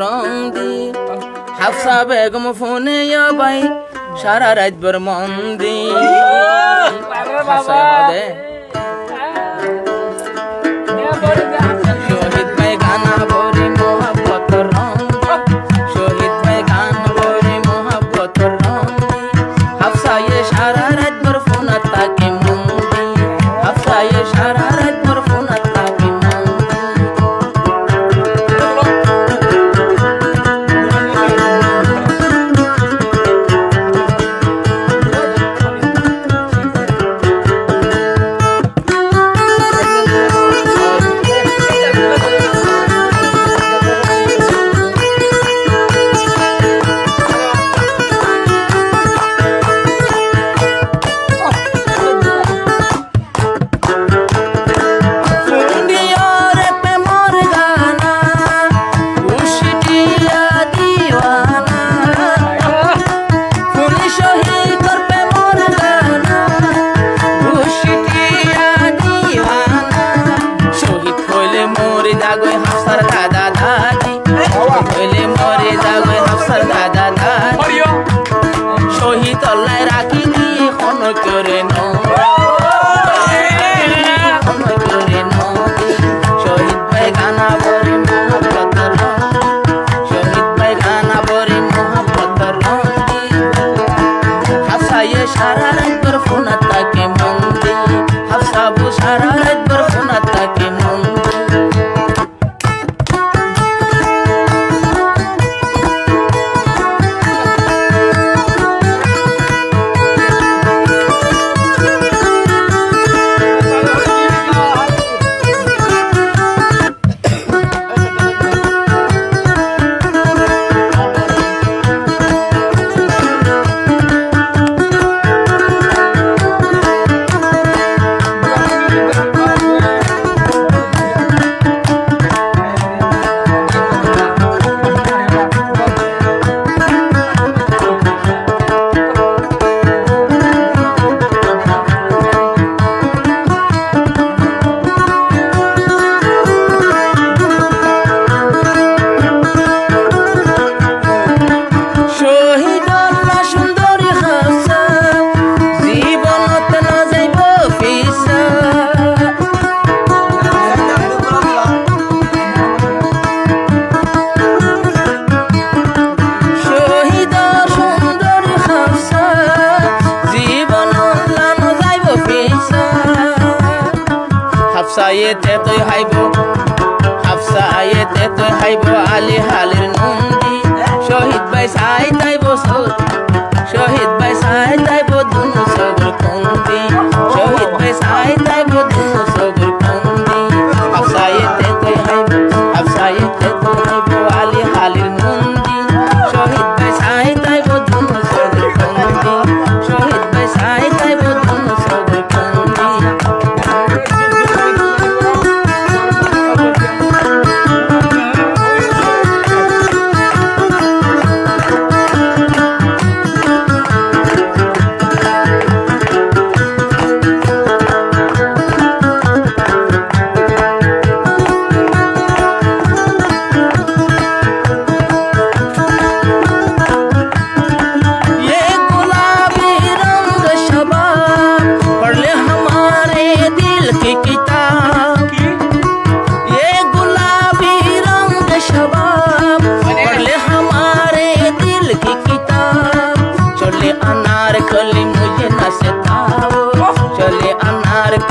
রংদি হাফসা বেগম ফোনে ভাই সারা রাত ভর মন দি শহীদ ভাই গানা ভরি মোহাব্বত রং শহীদ ভাই গান ভরি মোহাব্বত রং হাফসা সারা রাত ভর ফোন তাকে মন দি হাফসা সারা রাত ভর ফোন তাকে মন শহীদ আল্লাহ রাখি দিয়ে খন করে শহীদ ভাই গানা ভরি মোহাব্বত রং শহীদ ভাই গানা ভরি মোহাব্বত রং হাফসা সারা রাত ভর ফোন তাকে মন দি হাফসা সারা রাত ভর ফোন তাকে মন হাফসায়েতে তুই হাইব হাফসায়েতে তুই হাইব আলী হালির নন্দী শহীদ ভাই সাই তাইব শহীদ ভাই সাই তাইব দুনু সগর কন্দি শহীদ ভাই সাই তাইব দুনু সগর কন্দি হাফসায়েতে তুই হাইব আলী হালির নন্দী শহীদ ভাই সাই তাইব দুনু সগর কন্দি শহীদ ভাই সাই তাইব দুনু সগর কন্দি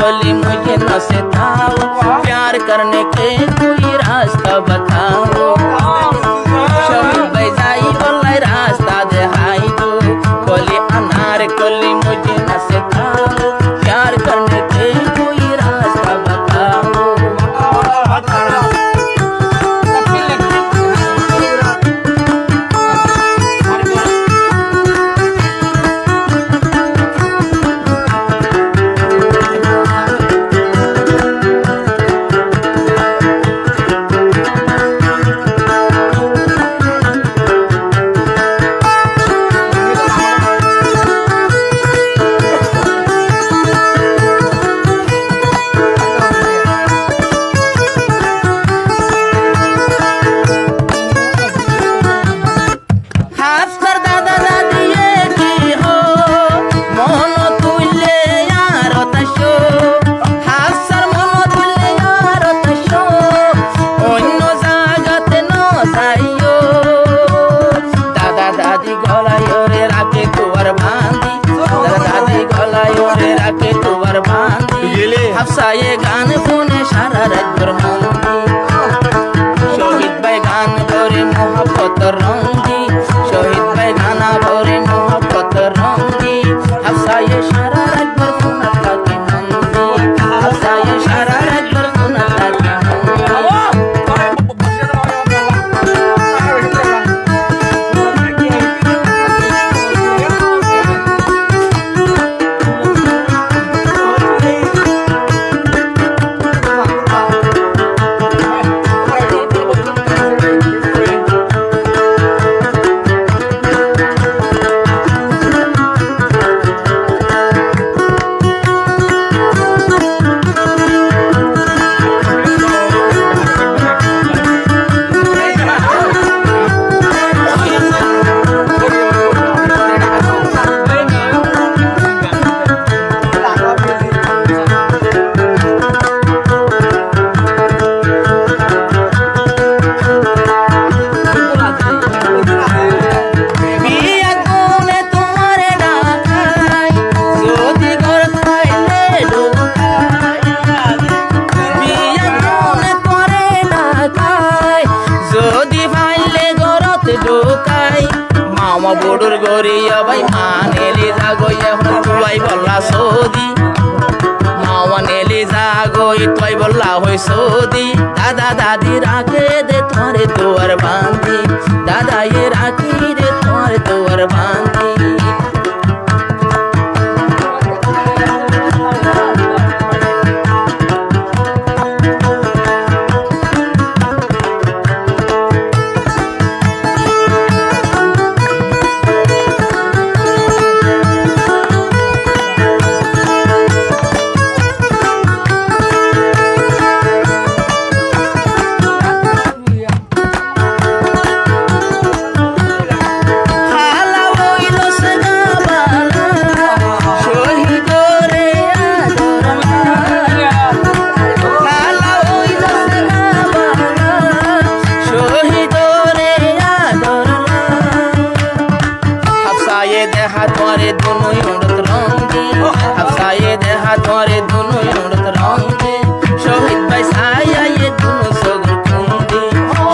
कली मुझे न सिखाओ प्यार करने के कोई रास्ता बताओ शहीद भाई जाई बोला रास्ता दिखाई दो कली अनार कली मुझे न सिखाओ प्यार करने के कोई रास्ता बताओ বাঁচাইও দাদা দাদি গলায় ওরে রাখে তোমার বান্দি দাদা দাদি গলায় ওরে রাখে তোমার বান্দি হাফসায়ে গান শুনে সারা রাত ভর মন্দি শহীদ ভাই গান ভরে মোহব্বত রঙ্গি শহীদ ভাই গানা ভরে মোহব্বত রঙ্গি হাফসায়ে সারা রাত ভর শোনা থাকে মন্দি হাফসায়ে সারা রাত ভর শোনা থাকে মামা বড়ুর গরিয়া ভাই মানেলি যাগো এখন তুই বললা সৌদি মামা নেলি যাগো তুই বললা হই সৌদি দাদা দাদি রাখে দে তোরে তোর বান্দি দাদা এ রাখি রে তোরে তোর বান্দি শহীদ ভাই সায়া ये दोनों सगर कुंदी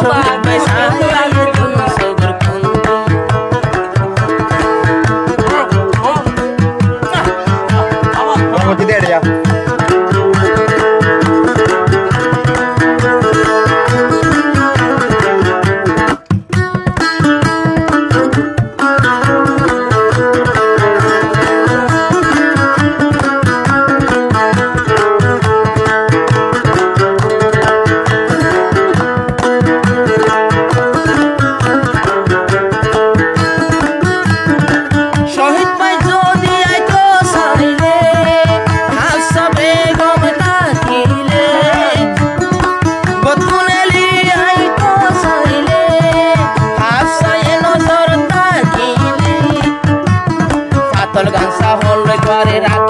शहीद भाई साया ये दोनों सगर कुंदी Gansa hol re